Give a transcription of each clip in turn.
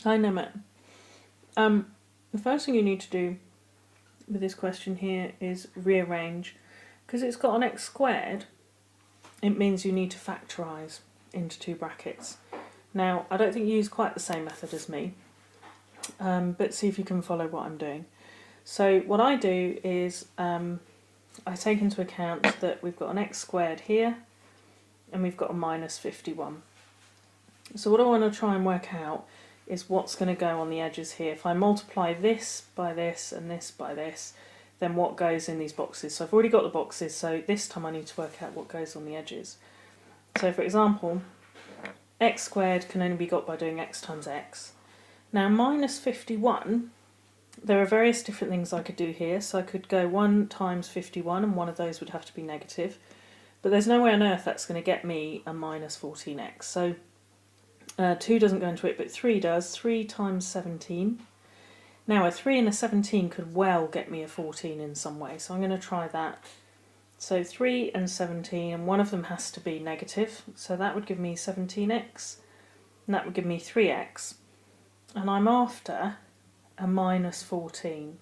Hi Nehmet. The first thing you need to do with this question here is rearrange. Because it's got an x squared, it means you need to factorise into two brackets. Now, I don't think you use quite the same method as me, but see if you can follow what I'm doing. So what I do is I take into account that we've got an x squared here and we've got a minus 51. So what I want to try and work out is what's going to go on the edges here. If I multiply this by this and this by this, then what goes in these boxes. So I've already got the boxes, so this time I need to work out what goes on the edges. So for example, x squared can only be got by doing x times x. Now minus 51, there are various different things I could do here. So I could go 1 times 51 and one of those would have to be negative. But there's no way on earth that's going to get me a minus 14x. So 2 doesn't go into it, but 3 does. 3 times 17. Now a 3 and a 17 could well get me a 14 in some way, so I'm going to try that. So 3 and 17, and one of them has to be negative, so that would give me 17x, and that would give me 3x. And I'm after a minus 14.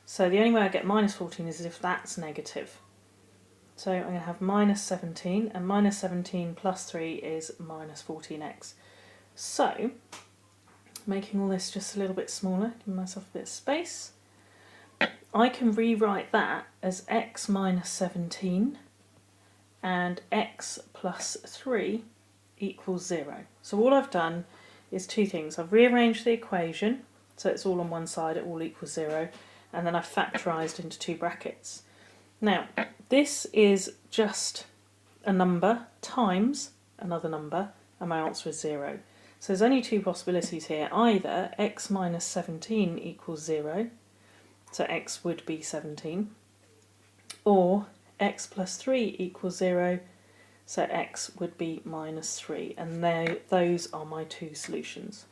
So the only way I get minus 14 is if that's negative. So I'm going to have minus 17, and minus 17 plus 3 is minus 14x. So, making all this just a little bit smaller, giving myself a bit of space, I can rewrite that as x minus 17 and x plus 3 equals 0. So all I've done is two things. I've rearranged the equation, so it's all on one side, it all equals 0, and then I've factorised into two brackets. Now, this is just a number times another number, and my answer is 0. So there's only two possibilities here. Either x minus 17 equals 0, so x would be 17, or x plus 3 equals 0, so x would be minus 3, and those are my two solutions.